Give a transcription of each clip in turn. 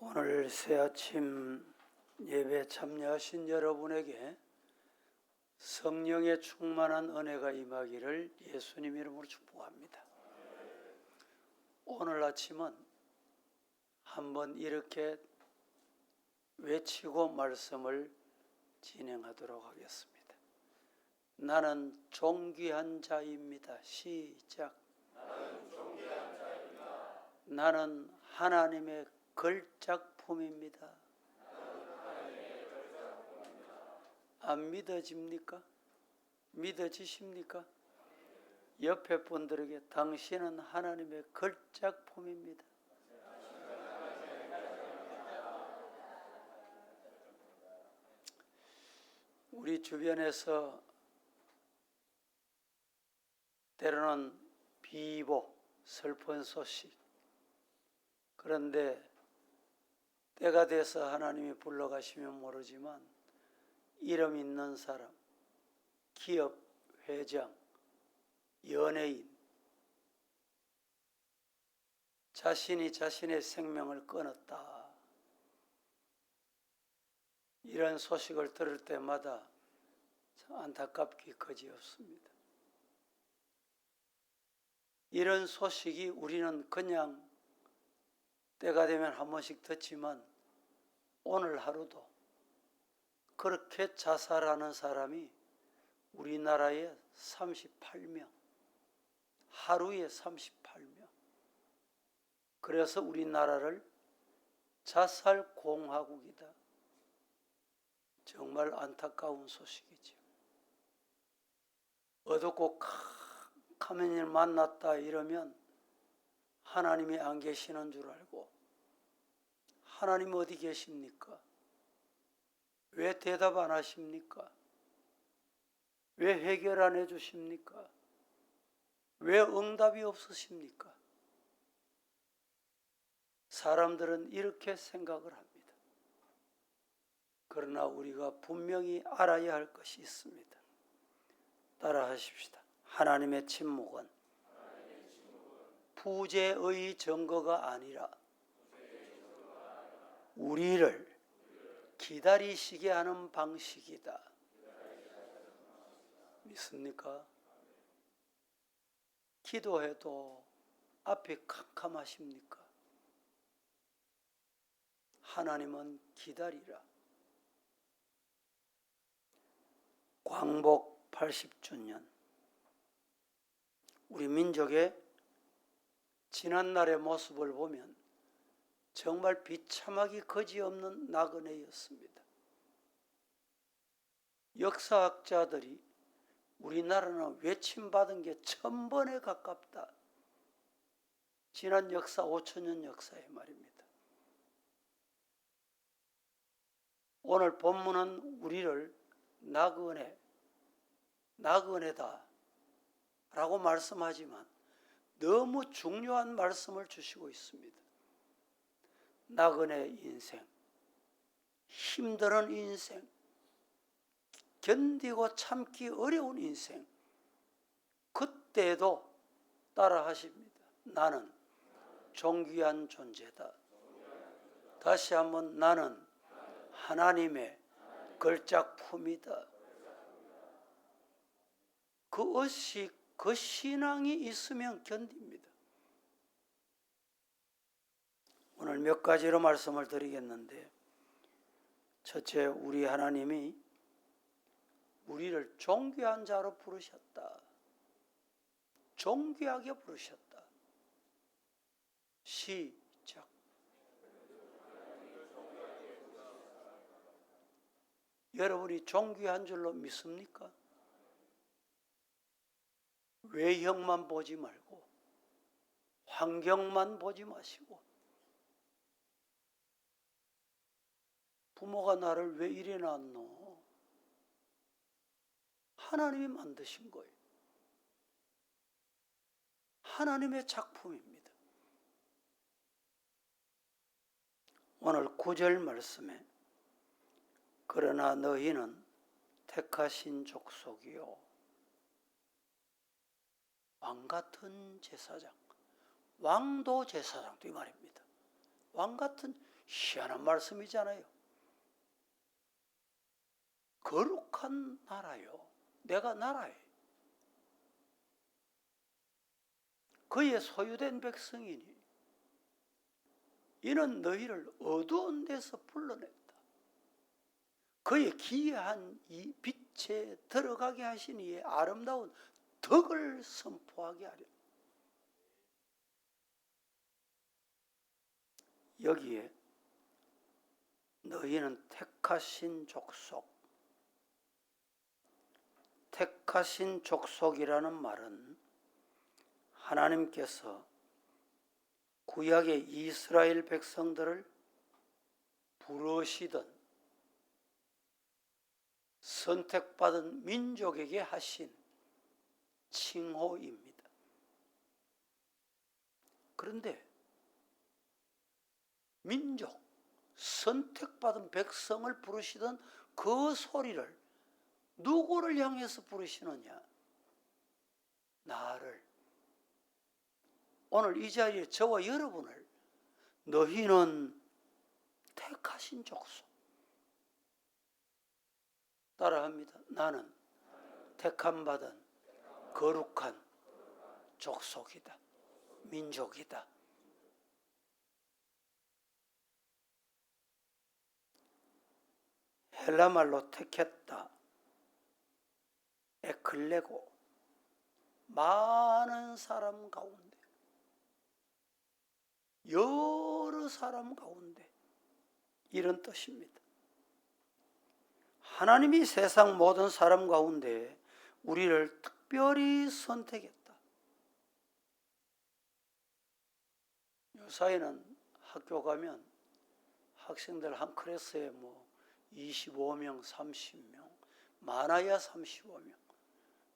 오늘 새아침 예배 참여하신 여러분에게 성령의 충만한 은혜가 임하기를 예수님 이름으로 축복합니다. 오늘 아침은 한번 이렇게 외치고 말씀을 진행하도록 하겠습니다. 나는 존귀한 자입니다. 시작. 나는 하나님의 걸작품입니다. 안 믿어집니까? 믿어지십니까? 옆에 분들에게 당신은 하나님의 걸작품입니다. 우리 주변에서 때로는 비보, 슬픈 소식, 그런데 때가 돼서 하나님이 불러가시면 모르지만 이름 있는 사람, 기업 회장, 연예인, 자신이 자신의 생명을 끊었다. 이런 소식을 들을 때마다 참 안타깝기 그지없습니다. 이런 소식이 우리는 그냥 때가 되면 한 번씩 듣지만 오늘 하루도 그렇게 자살하는 사람이 우리나라에 38명, 하루에 38명. 그래서 우리나라를 자살공화국이다. 정말 안타까운 소식이죠. 어둡고 캄캄한 일 만났다 이러면 하나님이 안 계시는 줄 알고, 하나님 어디 계십니까? 왜 대답 안 하십니까? 왜 해결 안 해주십니까? 왜 응답이 없으십니까? 사람들은 이렇게 생각을 합니다. 그러나 우리가 분명히 알아야 할 것이 있습니다. 따라 하십시다. 하나님의 침묵은 부재의 증거가 아니라 우리를 기다리시게 하는 방식이다. 믿습니까? 기도해도 앞이 캄캄하십니까? 하나님은 기다리라. 광복 80주년, 우리 민족의 지난날의 모습을 보면 정말 비참하기 그지없는 나그네였습니다. 역사학자들이 우리나라는 외침받은 게 1000번에 가깝다. 지난 역사 5000년 역사에 말입니다. 오늘 본문은 우리를 나그네다 라고 말씀하지만 너무 중요한 말씀을 주시고 있습니다. 나그네 인생, 힘든 인생, 견디고 참기 어려운 인생, 그때도 따라 하십니다. 나는 존귀한 존재다. 다시 한번, 나는 하나님의 걸작품이다. 그 신앙이 있으면 견딥니다. 오늘 몇 가지로 말씀을 드리겠는데, 첫째, 우리 하나님이 우리를 존귀한 자로 부르셨다. 존귀하게 부르셨다. 시작. 여러분이 존귀한 줄로 믿습니까? 외형만 보지 말고 환경만 보지 마시고, 부모가 나를 왜 이래 낳았노? 하나님이 만드신 거예요. 하나님의 작품입니다. 오늘 9절 말씀에 그러나 너희는 택하신 족속이요 왕같은 제사장, 왕도 제사장도 이 말입니다. 왕같은, 희한한 말씀이잖아요. 거룩한 나라요. 내가 나라예요. 그의 소유된 백성이니 이는 너희를 어두운 데서 불러냈다. 그의 기이한 이 빛에 들어가게 하신 이의 아름다운 덕을 선포하게 하려. 여기에 너희는 택하신 족속, 택하신 족속이라는 말은 하나님께서 구약의 이스라엘 백성들을 부르시던 선택받은 민족에게 하신 칭호입니다. 그런데 민족, 선택받은 백성을 부르시던 그 소리를 누구를 향해서 부르시느냐? 나를. 오늘 이 자리에 저와 여러분을 너희는 택하신 족속. 따라합니다. 나는 택함받은 거룩한 족속이다. 민족이다. 헬라말로 택했다. 에클레고. 많은 사람 가운데, 여러 사람 가운데, 이런 뜻입니다. 하나님이 세상 모든 사람 가운데 우리를 특별히 선택했다. 요사이는 학교 가면 학생들 한 클래스에 25명, 30명, 많아야 35명.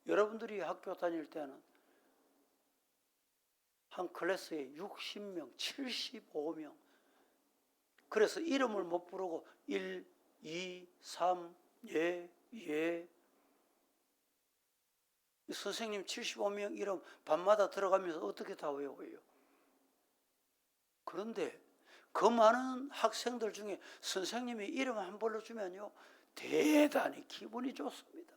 여러분들이 학교 다닐 때는 한 클래스에 60명, 75명. 그래서 이름을 못 부르고 1, 2, 3, 예. 선생님 75명 이름 밤마다 들어가면서 어떻게 다 외워요? 그런데 그 많은 학생들 중에 선생님이 이름 한 불러주면요, 대단히 기분이 좋습니다.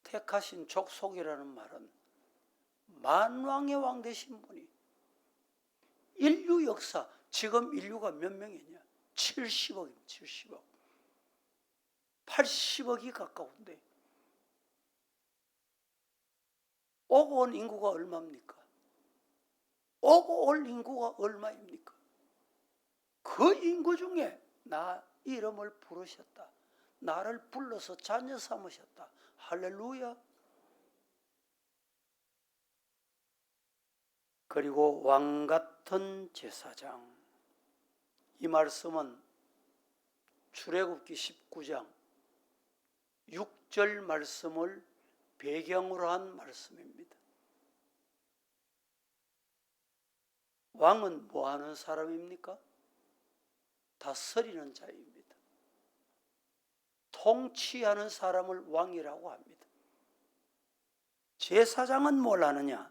택하신 족속이라는 말은 만왕의 왕 되신 분이, 인류 역사, 지금 인류가 몇 명이냐? 70억입니다. 70억. 80억이 가까운데 오고 온 인구가 얼마입니까? 오고 올 인구가 얼마입니까? 그 인구 중에 나 이름을 부르셨다. 나를 불러서 자녀 삼으셨다. 할렐루야. 그리고 왕같은 제사장. 이 말씀은 출애굽기 19장 6절 말씀을 배경으로 한 말씀입니다. 왕은 뭐 하는 사람입니까? 다스리는 자입니다. 통치하는 사람을 왕이라고 합니다. 제사장은 뭘 하느냐?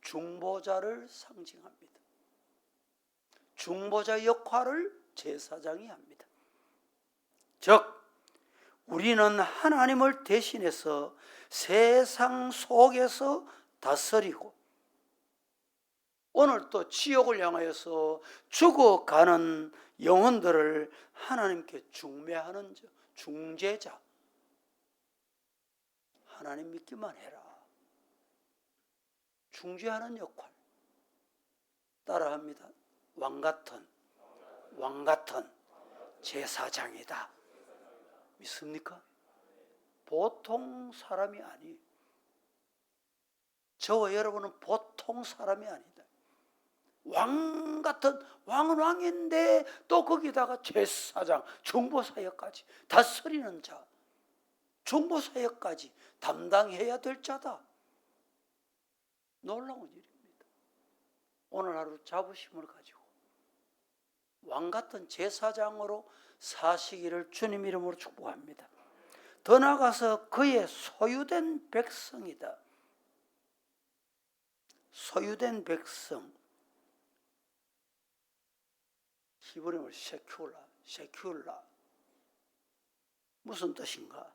중보자를 상징합니다. 중보자 역할을 제사장이 합니다. 즉, 우리는 하나님을 대신해서 세상 속에서 다스리고 오늘 또 지옥을 향하여서 죽어가는 영혼들을 하나님께 중매하는 중재자. 하나님 믿기만 해라. 중재하는 역할. 따라합니다. 왕 같은 제사장이다. 믿습니까? 보통 사람이 아니. 저와 여러분은 보통 사람이 아니다. 왕 같은, 왕은 왕인데 또 거기다가 제사장, 중보사역까지 다스리는 자, 중보사역까지 담당해야 될 자다. 놀라운 일입니다. 오늘 하루 자부심을 가지고 왕 같은 제사장으로 사시기를 주님 이름으로 축복합니다. 더 나아가서 그의 소유된 백성이다. 소유된 백성, 히브리어로 세큘라. 무슨 뜻인가?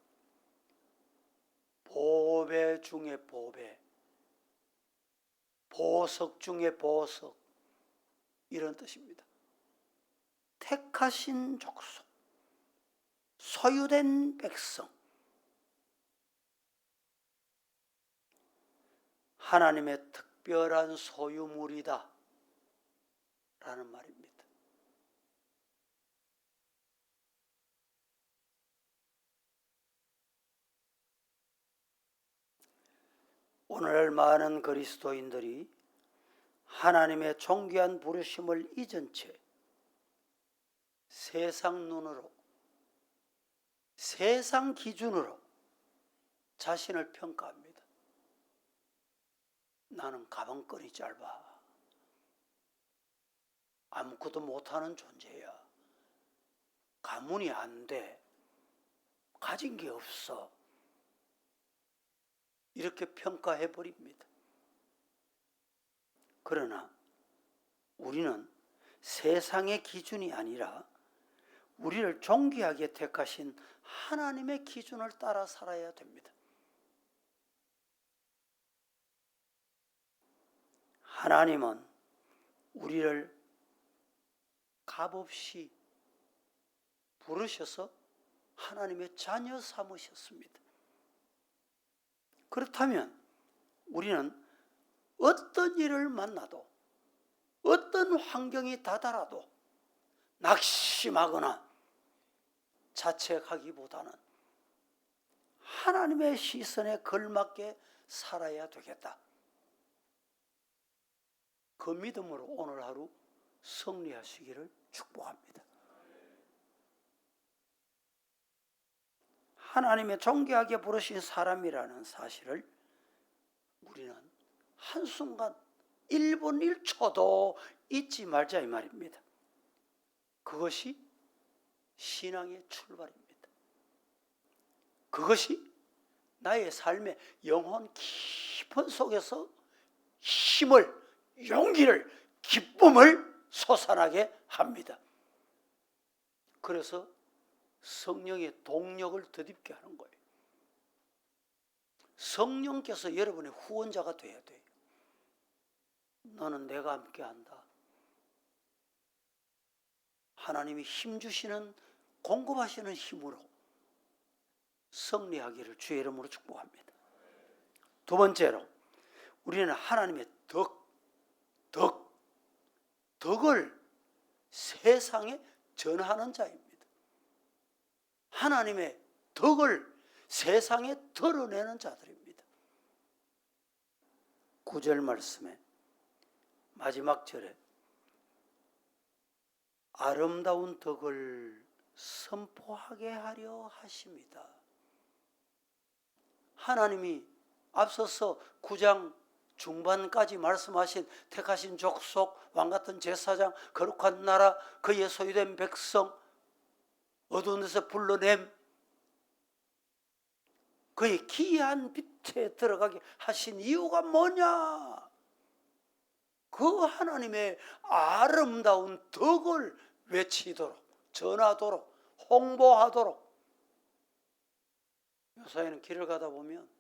보배 중에 보배, 보석 중에 보석, 이런 뜻입니다. 택하신 족속, 소유된 백성, 하나님의 특별한 소유물이다 라는 말입니다. 오늘날 많은 그리스도인들이 하나님의 존귀한 부르심을 잊은 채 세상 눈으로, 세상 기준으로 자신을 평가합니다. 나는 가방끈이 짧아. 아무것도 못하는 존재야. 가문이 안 돼. 가진 게 없어. 이렇게 평가해 버립니다. 그러나 우리는 세상의 기준이 아니라 우리를 존귀하게 택하신 하나님의 기준을 따라 살아야 됩니다. 하나님은 우리를 값없이 부르셔서 하나님의 자녀 삼으셨습니다. 그렇다면 우리는 어떤 일을 만나도, 어떤 환경이 다다라도 낙심하거나 자책하기보다는 하나님의 시선에 걸맞게 살아야 되겠다. 그 믿음으로 오늘 하루 승리하시기를 축복합니다. 하나님의 존귀하게 부르신 사람이라는 사실을 우리는 한순간 1분 1초도 잊지 말자 이 말입니다. 그것이 신앙의 출발입니다. 그것이 나의 삶의 영혼 깊은 속에서 힘을, 용기를, 기쁨을 솟아나게 합니다. 그래서 성령의 동력을 덧입게 하는 거예요. 성령께서 여러분의 후원자가 돼야 돼요. 너는 내가 함께한다. 하나님이 힘 주시는, 공급하시는 힘으로 승리하기를 주의 이름으로 축복합니다. 두 번째로 우리는 하나님의 덕을 세상에 전하는 자입니다. 하나님의 덕을 세상에 드러내는 자들입니다. 9절 말씀에 마지막 절에 아름다운 덕을 선포하게 하려 하십니다. 하나님이 앞서서 9장 중반까지 말씀하신 택하신 족속, 왕같은 제사장, 거룩한 나라, 그의 소유된 백성, 어두운 데서 불러냄, 그의 기이한 빛에 들어가게 하신 이유가 뭐냐? 그 하나님의 아름다운 덕을 외치도록, 전하도록, 홍보하도록. 요사이는 길을 가다 보면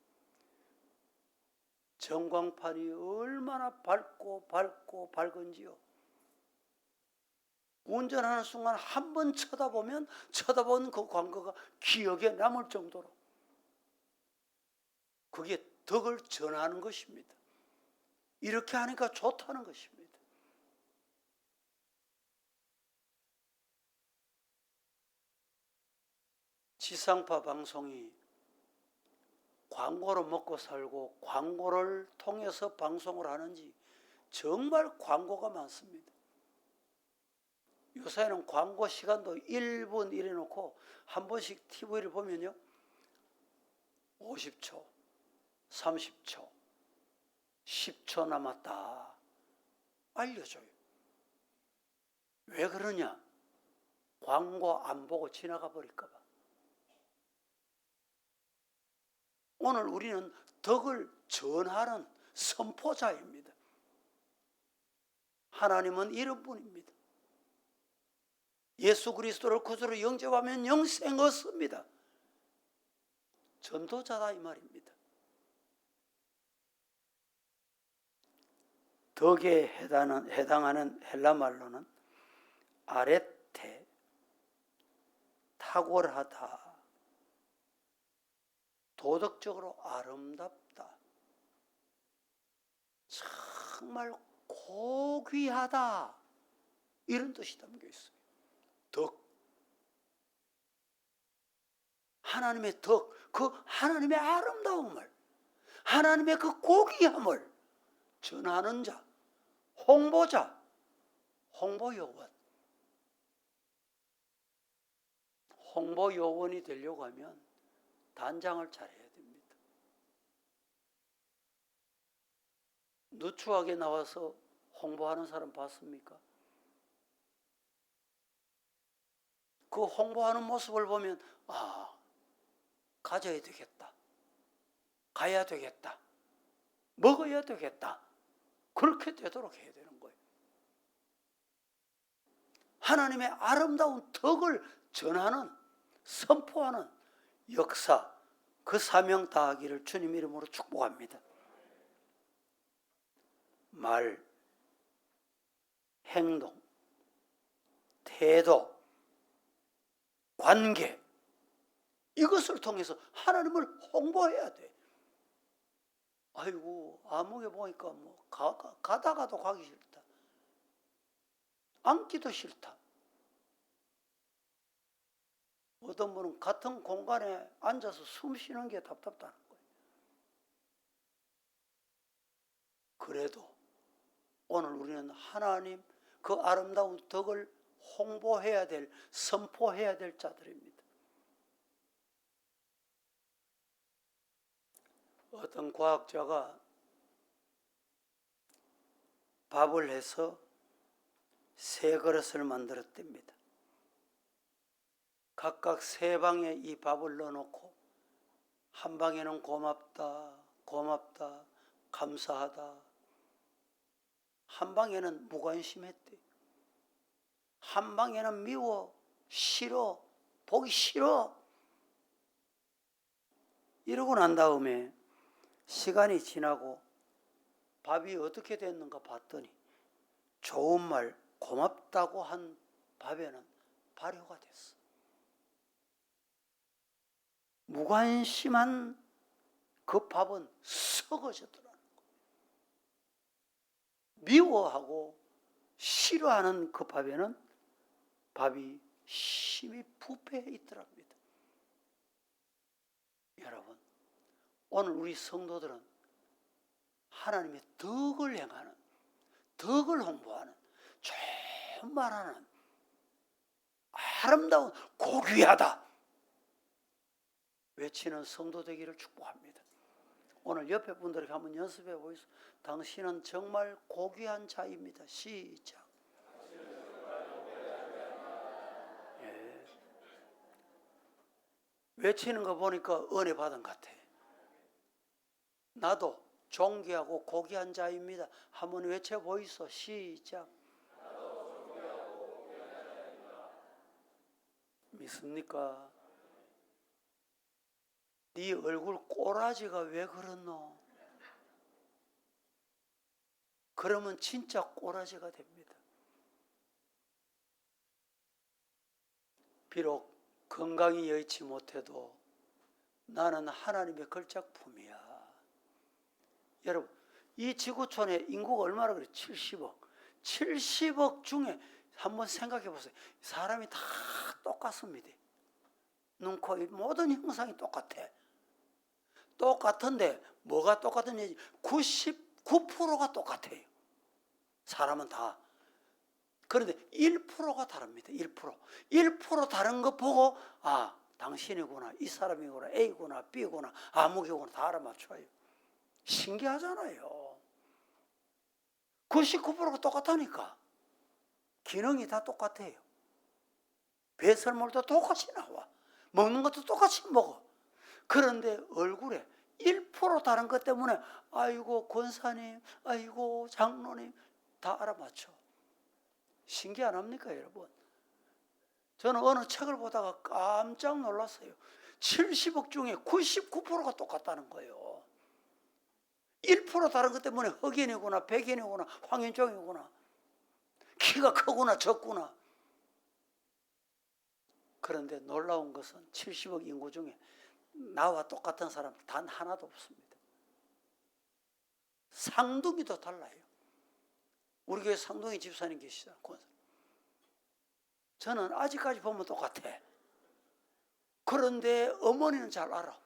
전광판이 얼마나 밝은지요. 운전하는 순간 한 번 쳐다본 그 광고가 기억에 남을 정도로 그게 덕을 전하는 것입니다. 이렇게 하니까 좋다는 것입니다. 지상파 방송이 광고로 먹고 살고 광고를 통해서 방송을 하는지 정말 광고가 많습니다. 요새는 광고 시간도 1분 이래 놓고 한 번씩 TV를 보면요 50초, 30초, 10초 남았다 알려줘요. 왜 그러냐? 광고 안 보고 지나가 버릴까 봐. 오늘 우리는 덕을 전하는 선포자입니다. 하나님은 이런분입니다. 예수 그리스도를 구주로 영접하면 영생 얻습니다. 전도자다 이 말입니다. 덕에 해당하는 헬라 말로는 아레테, 탁월하다, 도덕적으로 아름답다, 정말 고귀하다, 이런 뜻이 담겨 있어요. 덕, 하나님의 덕, 그 하나님의 아름다움을, 하나님의 그 고귀함을 전하는 자, 홍보자, 홍보요원. 홍보요원이 되려고 하면 단장을 잘해야 됩니다. 누추하게 나와서 홍보하는 사람 봤습니까? 그 홍보하는 모습을 보면 가져야 되겠다, 가야 되겠다, 먹어야 되겠다, 그렇게 되도록 해야 되는 거예요. 하나님의 아름다운 덕을 전하는, 선포하는 역사, 그 사명 다하기를 주님 이름으로 축복합니다. 말, 행동, 태도, 관계, 이것을 통해서 하나님을 홍보해야 돼. 아이고, 아무개 보니까 가다가도 가기 싫다, 앉기도 싫다. 어떤 분은 같은 공간에 앉아서 숨 쉬는 게 답답다는 거예요. 그래도 오늘 우리는 하나님 그 아름다운 덕을 홍보해야 될, 선포해야 될 자들입니다. 어떤 과학자가 밥을 해서 3그릇을 만들었답니다. 각각 3방에 이 밥을 넣어놓고 한 방에는 고맙다, 고맙다, 감사하다, 한 방에는 무관심했대. 한 방에는 미워, 싫어, 보기 싫어. 이러고 난 다음에 시간이 지나고 밥이 어떻게 됐는가 봤더니 좋은 말, 고맙다고 한 밥에는 발효가 됐어. 무관심한 그 밥은 썩어졌더라는 거예요. 미워하고 싫어하는 그 밥에는 밥이 심히 부패해 있더랍니다. 여러분, 오늘 우리 성도들은 하나님의 덕을 행하는, 덕을 홍보하는, 좋은 말하는, 아름다운, 고귀하다 외치는 성도 되기를 축복합니다. 오늘 옆에 분들에게 한번 연습해 보이소. 당신은 정말 고귀한 자입니다. 시작. 예. 외치는 거 보니까 은혜 받은 것 같아. 나도 존귀하고 고귀한 자입니다. 한번 외쳐 보이소. 시작. 믿습니까? 네 얼굴 꼬라지가 왜 그렇노? 그러면 진짜 꼬라지가 됩니다. 비록 건강이 여의치 못해도 나는 하나님의 걸작품이야. 여러분, 이 지구촌에 인구가 얼마나 그래? 70억. 70억 중에 한번 생각해 보세요. 사람이 다 똑같습니다. 눈, 코, 입 모든 형상이 똑같아. 똑같은데 뭐가 똑같은지 99%가 똑같아요. 사람은 다. 그런데 1%가 다릅니다. 1% 다른 거 보고 당신이구나, 이 사람이구나, A구나, B구나, 아무개구나 다 알아맞혀요. 신기하잖아요. 99%가 똑같다니까. 기능이 다 똑같아요. 배설물도 똑같이 나와. 먹는 것도 똑같이 먹어. 그런데 얼굴에 1% 다른 것 때문에 아이고 권사님, 아이고 장로님 다 알아맞혀. 신기 안 합니까, 여러분? 저는 어느 책을 보다가 깜짝 놀랐어요. 70억 중에 99%가 똑같다는 거예요. 1% 다른 것 때문에 흑인이구나, 백인이구나, 황인종이구나, 키가 크구나, 적구나. 그런데 놀라운 것은 70억 인구 중에 나와 똑같은 사람 단 하나도 없습니다. 상둥이도 달라요. 우리 교회 상둥이 집사님 계시잖아요. 저는 아직까지 보면 똑같아. 그런데 어머니는 잘 알아.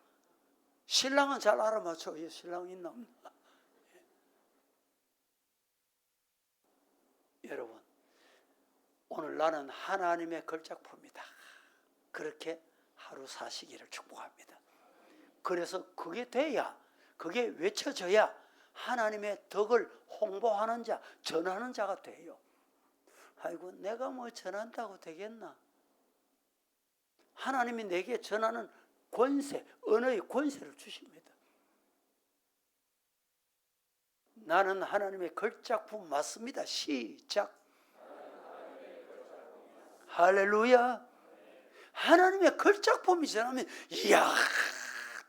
신랑은 잘 알아맞혀. 신랑 있나 없나. 여러분, 오늘 나는 하나님의 걸작품이다. 그렇게 하루 사시기를 축복합니다. 그래서 그게 돼야, 그게 외쳐져야 하나님의 덕을 홍보하는 자, 전하는 자가 돼요. 아이고, 내가 뭐 전한다고 되겠나? 하나님이 내게 전하는 권세, 언어의 권세를 주십니다. 나는 하나님의 걸작품 맞습니다. 시작. 할렐루야. 하나님의 걸작품이 전하면, 이야,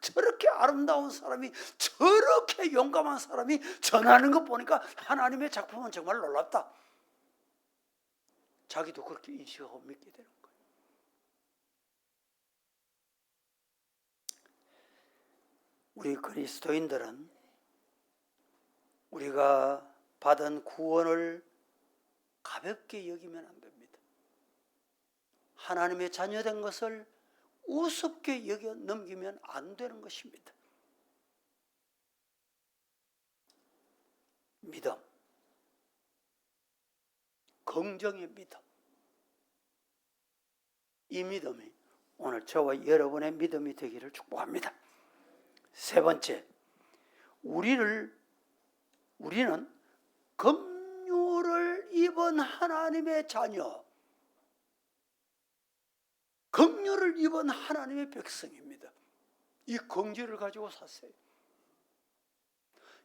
저렇게 아름다운 사람이, 저렇게 용감한 사람이 전하는 것 보니까 하나님의 작품은 정말 놀랍다. 자기도 그렇게 인식하고 믿게 되는 거예요. 우리 그리스도인들은 우리가 받은 구원을 가볍게 여기면 안 됩니다. 하나님의 자녀된 것을 우습게 여겨 넘기면 안 되는 것입니다. 믿음, 긍정의 믿음. 이 믿음이 오늘 저와 여러분의 믿음이 되기를 축복합니다. 세 번째, 우리는 긍휼을 입은 하나님의 자녀, 긍휼을 입은 하나님의 백성입니다. 이 긍휼을 가지고 사세요.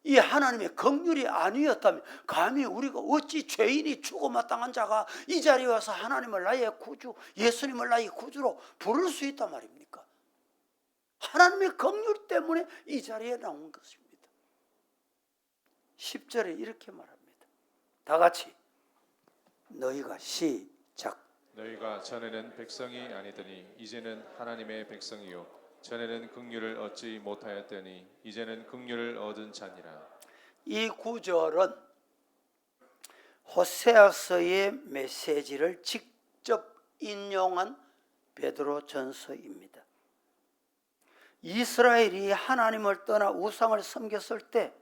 이 하나님의 긍휼이 아니었다면 감히 우리가 어찌 죄인이 죽어 마땅한 자가 이 자리에 와서 하나님을 나의 구주, 예수님을 나의 구주로 부를 수 있단 말입니까? 하나님의 긍휼 때문에 이 자리에 나온 것입니다. 10절에 이렇게 말합니다. 다 같이 너희가 시작. 너희가 전에는 백성이 아니더니 이제는 하나님의 백성이요 전에는 긍휼을 얻지 못하였더니 이제는 긍휼을 얻은 자니라. 이 구절은 호세아서의 메시지를 직접 인용한 베드로전서입니다. 이스라엘이 하나님을 떠나 우상을 섬겼을 때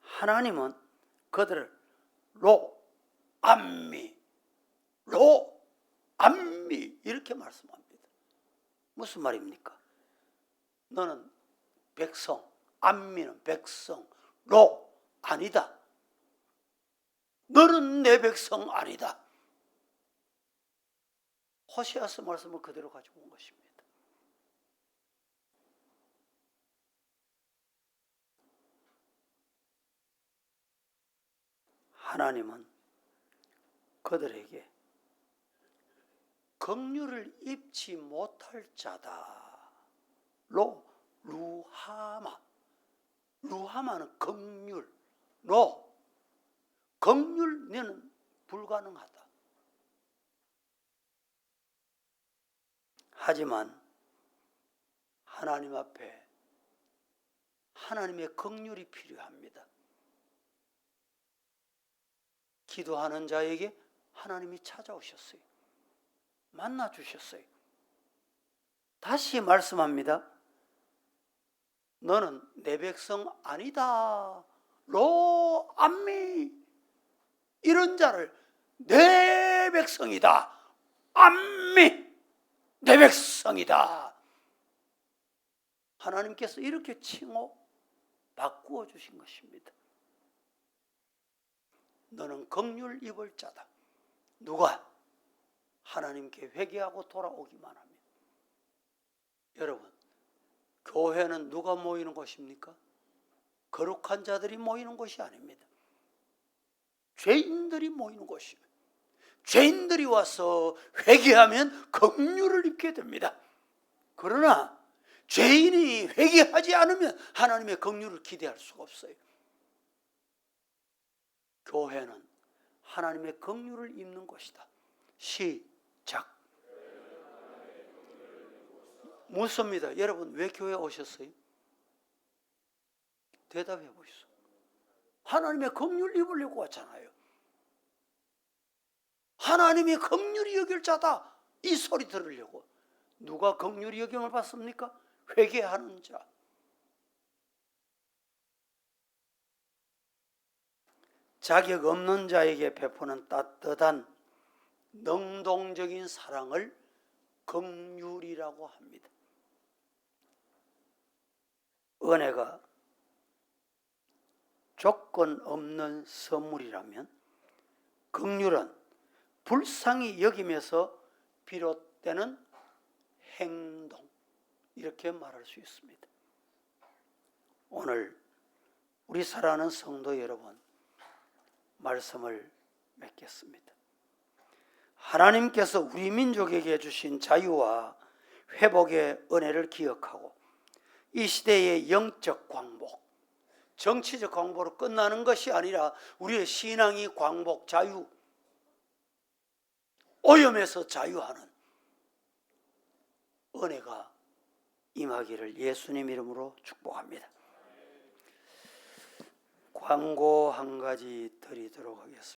하나님은 그들을 로암미 이렇게 말씀합니다. 무슨 말입니까? 너는 백성, 암미는 백성, 로 아니다. 너는 내 백성 아니다. 호세아서 말씀을 그대로 가지고 온 것입니다. 하나님은 그들에게 긍휼을 입지 못할 자다로 루하마는 긍휼, 긍휼 불가능하다. 하지만 하나님 앞에 하나님의 긍휼이 필요합니다. 기도하는 자에게 하나님이 찾아오셨어요. 만나 주셨어요. 다시 말씀합니다. 너는 내 백성 아니다. 로암미 이런 자를 내 백성이다. 암미 내 백성이다. 하나님께서 이렇게 칭호 바꾸어 주신 것입니다. 너는 긍휼 입을 자다. 누가? 하나님께 회개하고 돌아오기만 하면. 여러분, 교회는 누가 모이는 곳입니까? 거룩한 자들이 모이는 곳이 아닙니다. 죄인들이 모이는 곳입니다. 죄인들이 와서 회개하면 긍휼을 입게 됩니다. 그러나 죄인이 회개하지 않으면 하나님의 긍휼을 기대할 수가 없어요. 교회는 하나님의 긍휼을 입는 곳이다. 시작. 묻습니다. 여러분 왜 교회에 오셨어요? 대답해 보시오. 하나님의 긍휼 입으려고 왔잖아요. 하나님이 긍휼히 여길 자다, 이 소리 들으려고. 누가 긍휼히 여김을 받습니까? 회개하는 자. 자격 없는 자에게 베푸는 따뜻한 능동적인 사랑을 긍휼이라고 합니다. 은혜가 조건 없는 선물이라면 긍휼은 불쌍히 여김에서 비롯되는 행동, 이렇게 말할 수 있습니다. 오늘 우리 사랑하는 성도 여러분, 말씀을 맺겠습니다. 하나님께서 우리 민족에게 주신 자유와 회복의 은혜를 기억하고 이 시대의 영적 광복, 정치적 광복으로 끝나는 것이 아니라 우리의 신앙이 광복, 자유, 오염에서 자유하는 은혜가 임하기를 예수님 이름으로 축복합니다. 광고 한 가지 드리도록 하겠습니다.